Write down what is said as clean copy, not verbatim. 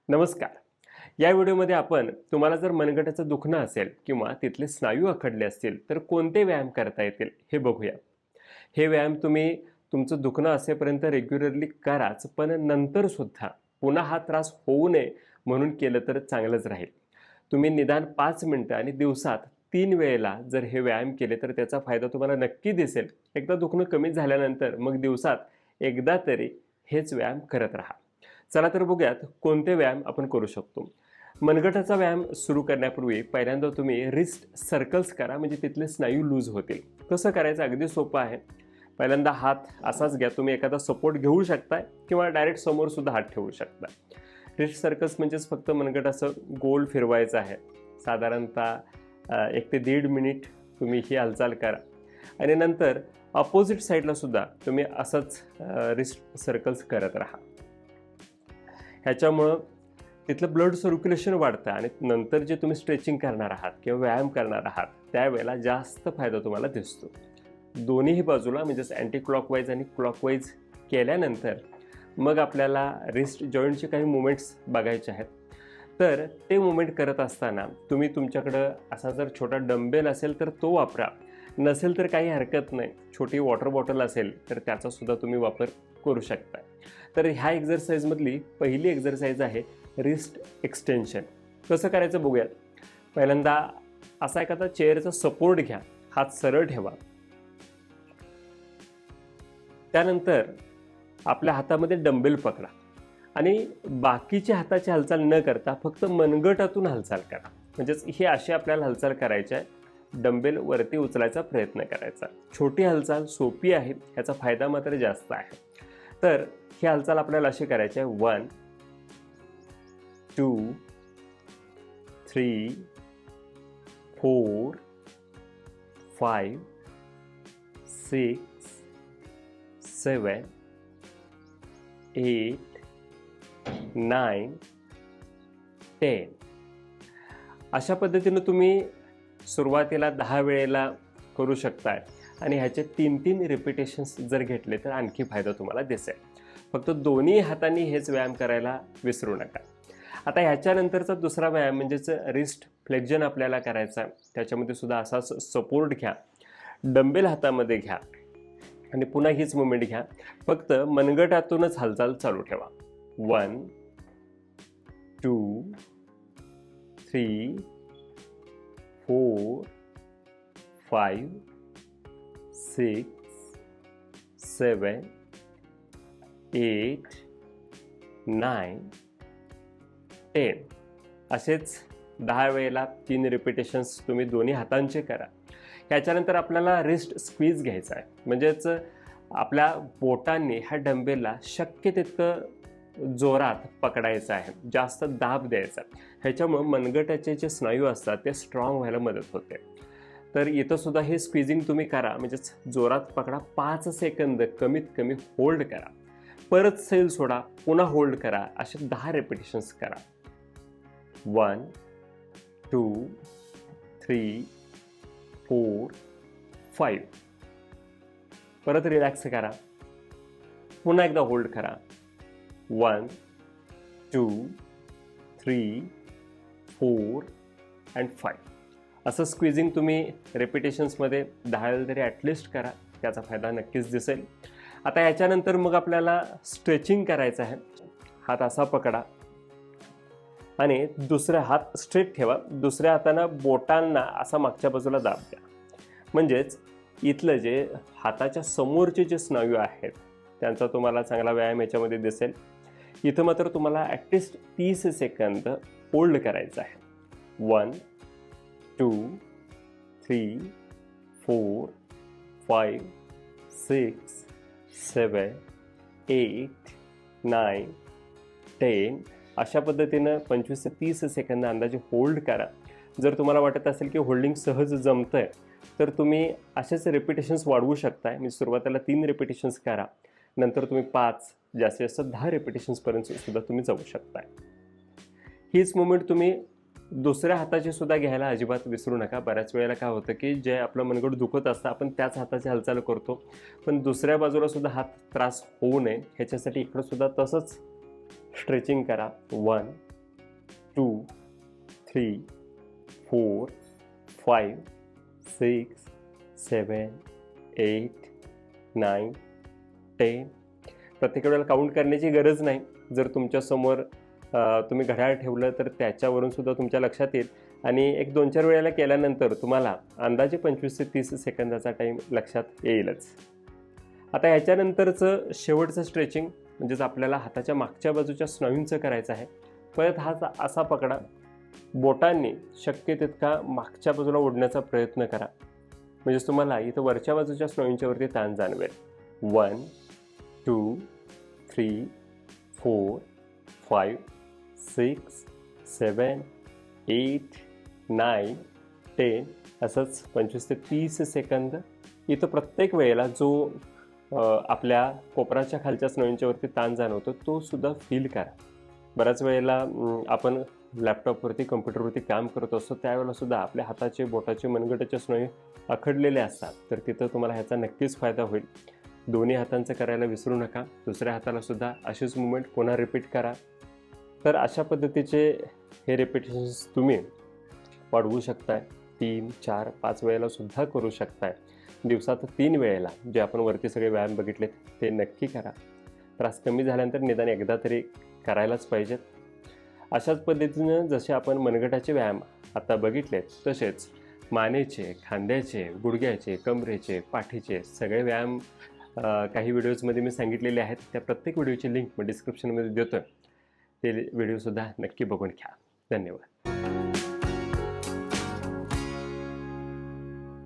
नमस्कार. या व्हिडिओमध्ये आपण तुम्हाला जर मनगटाचं दुखणं असेल किंवा तिथले स्नायू अखडले असतील तर कोणते व्यायाम करता येतील हे बघूया. हे व्यायाम तुम्ही तुमचं दुखणं असेपर्यंत रेग्युलरली कराच, पण नंतर सुद्धा पुन्हा हा त्रास होऊ नये म्हणून केलं तर चांगलंच राहील. तुम्ही निदान 5 मिनिटं आणि दिवसात 3 वेळेला जर हे व्यायाम केले तर त्याचा फायदा तुम्हाला नक्की दिसेल. एकदा दुखणं कमी झाल्यानंतर मग दिवसात एकदा तरी हेच व्यायाम करत राहा. चला तर बघूयात कोणते व्यायाम आपण करू शकतो. मनगटाचा व्यायाम सुरू करण्यापूर्वी पहिल्यांदा तुम्ही रिस्ट सर्कल्स करा, म्हणजे तिथले स्नायू लूज होतील. कसं करायचं अगदी सोपं आहे. पहिल्यांदा हात असाच घ्या, तुम्ही एखादा सपोर्ट घेऊ शकताय किंवा डायरेक्ट समोर सुद्धा हात ठेवू शकता. रिस्ट सर्कल्स म्हणजेच फक्त मनगट असं गोल फिरवायचं आहे. साधारणतः 1 ते 1.5 मिनिट तुम्ही ही हालचाल करा आणि नंतर अपोजिट साईडला सुद्धा तुम्ही असंच रिस्ट सर्कल्स करत राहा. ह्याच्यामुळं तिथलं ब्लड सर्क्युलेशन वाढतं आणि नंतर जे तुम्ही स्ट्रेचिंग करणार आहात किंवा व्यायाम करणार आहात त्यावेळेला जास्त फायदा तुम्हाला दिसतो. दोन्हीही बाजूला म्हणजेच अँटी क्लॉकवाईज आणि क्लॉकवाईज केल्यानंतर मग आपल्याला रिस्ट जॉईंटचे काही मुवमेंट्स बघायचे आहेत. तर ते मुवमेंट करत असताना तुम्ही तुमच्याकडं असा जर छोटा डंबेल असेल तर तो वापरा, नसेल तर काही हरकत नाही. छोटी वॉटर बॉटल असेल तर त्याचासुद्धा तुम्ही वापर करू शकता. तर ह्या एक्झरसाईजमधली पहिली एक्झरसाईज आहे रिस्ट एक्सटेन्शन. कसं करायचं बघूयात. पहिल्यांदा असा एखादा चेअरचा सपोर्ट घ्या, हात सरळ ठेवा. त्यानंतर आपल्या हातामध्ये डंबेल पकडा आणि बाकीच्या हाताची हालचाल न करता फक्त मनगटातून हालचाल करा. म्हणजेच हे अशी आपल्याला हालचाल करायची आहे. डंबेल वरती उचलायचा प्रयत्न करायचा. छोटी हालचाल सोपी आहे, ह्याचा फायदा मात्र जास्त आहे. तर ही हालचाल आपल्याला अशी करायची आहे. 1 2 3 4 5 6 7 8 9 10. अशा पद्धतीनं तुम्ही सुरुवातीला 10 वेळेला करू शकताय आणि ह्याचे 3-3 रिपिटेशन्स जर घेतले तर आणखी फायदा तुम्हाला दिसेल. फक्त दोन्ही हातांनी हेच व्यायाम करायला विसरू नका. आता ह्याच्यानंतरचा दुसरा व्यायाम म्हणजेच रिस्ट फ्लेक्झन आपल्याला करायचा. त्याच्यामध्ये सुद्धा असाच सपोर्ट घ्या, डंबेल हातामध्ये घ्या आणि पुन्हा हीच मुवमेंट घ्या. फक्त मनगटातूनच हालचाल चालू ठेवा. 1 2 3 4 5 6 7 8 9 10. असेच 10 वेळेला 3 रिपिटेशन्स तुम्ही दोन्ही हातांचे करा. ह्याच्यानंतर आपल्याला रिस्ट स्क्वीज घ्यायचा आहे. म्हणजेच आपल्या बोटांनी ह्या डंबेलला शक्य तितकं जोरात पकडायचं आहे, जास्त दाब द्यायचा. ह्याच्यामुळं मनगटाचे जे स्नायू असतात ते स्ट्रॉंग व्हायला मदत होते. तर इथं सुद्धा हे स्क्वीजिंग तुम्ही करा, म्हणजेच जोरात पकडा. 5 सेकंद कमीत कमी होल्ड करा, परत सैल सोडा, पुन्हा होल्ड करा. असे 10 रिपिटेशन्स करा. 1 2 3 4 5. परत रिलॅक्स करा, पुन्हा एकदा होल्ड करा. 1 2 3 4 अँड 5. असं स्क्वीजिंग तुम्ही रेपिटेशन्समध्ये 10 वेळा तरी ॲटलिस्ट करा, त्याचा फायदा नक्कीच दिसेल. आता याच्यानंतर मग आपल्याला स्ट्रेचिंग करायचं आहे. हात असा पकडा आणि दुसरा हात स्ट्रेट ठेवा. दुसऱ्या हातानं बोटांना असा मागच्या बाजूला दाब द्या. म्हणजेच इथलं जे हाताच्या समोरचे जे स्नायू आहेत त्यांचा तुम्हाला चांगला व्यायाम याच्यामध्ये दिसेल. इथं मात्र तुम्हाला ॲटलिस्ट 30 सेकंद होल्ड करायचं आहे. 1 2 3 4 5 6 7 8 9 10. अशा पद्धतीनं 25 ते 30 सेकंद अंदाजे होल्ड करा. जर तुम्हाला वाटत असेल की होल्डिंग सहज जमतंय तर तुम्ही असेच रिपिटेशन्स वाढवू शकताय. मी सुरुवातीला 3 रिपिटेशन्स करा, नंतर तुम्ही 5, जास्तीत जास्त 10 रिपिटेशन्सपर्यंत सुद्धा तुम्ही जाऊ शकताय. हीच मुवमेंट तुम्ही दुसऱ्या हाताची सुद्धा घ्यायला अजिबात विसरू नका. बऱ्याच वेळेला काय होतं की जे आपलं मनगट दुखत असतं आपण त्याच हाताची हालचाल करतो, पण दुसऱ्या बाजूला सुद्धा हात त्रास होऊ नये ह्याच्यासाठी इकडं सुद्धा तसंच स्ट्रेचिंग करा. 1 2 3 4 5 6 7 8 9 10. प्रत्येक वेळेला काउंट करण्याची गरज नाही. जर तुमच्यासमोर तुम्ही घड्याळ ठेवलं तर त्याच्यावरून सुद्धा तुमच्या लक्षात येईल आणि एक 2-4 वेळेला केल्यानंतर तुम्हाला अंदाजे 25 ते 30 सेकंदाचा टाईम लक्षात येईलच. आता ह्याच्यानंतरचं शेवटचं स्ट्रेचिंग म्हणजेच आपल्याला हाताच्या मागच्या बाजूच्या स्नायूंचं करायचं आहे. परत हात असा पकडा, बोटांनी शक्य तितका मागच्या बाजूला ओढण्याचा प्रयत्न करा, म्हणजेच तुम्हाला इथं वरच्या बाजूच्या स्नायूंच्या वरती ताण जाणवेल. 1 2 3 4 5 6 7 8 9 10. असंच 25 ते 30 सेकंद. इथं प्रत्येक वेळेला जो आपल्या कोपराच्या खालच्या स्नायूंच्या वरती ताण जाणवतो तो सुद्धा फील करा. बऱ्याच वेळेला आपण लॅपटॉपवरती कम्प्युटरवरती काम करत असतो त्यावेळेला सुद्धा आपल्या हाताचे बोटाचे मनगटाचे स्नायू आखडलेले असतात, तर तिथं तुम्हाला ह्याचा नक्कीच फायदा होईल. दोन्ही हातांचं करायला विसरू नका. दुसऱ्या हाताला सुद्धा अशीच मुवमेंट पुन्हा रिपीट करा. तर अशा पद्धतीचे हे रिपिटेशन्स तुम्ही वाढवू शकताय. 3 4 5 वेळेला सुद्धा करू शकताय. दिवसात 3 वेळेला जे आपण वरती सगळे व्यायाम बघितलेत ते नक्की करा. त्रास कमी झाल्यानंतर निदान एकदा तरी करायलाच पाहिजेत. अशाच पद्धतीनं जसे आपण मनगटाचे व्यायाम आता बघितलेत तसेच मानेचे, खांद्याचे, गुडघ्याचे, कमरेचे, पाठीचे सगळे व्यायाम काही व्हिडिओजमध्ये मी सांगितलेले आहेत. त्या प्रत्येक व्हिडिओची लिंक मी डिस्क्रिप्शनमध्ये देतो. ते व्हिडिओसुद्धा नक्की बघून घ्या. धन्यवाद.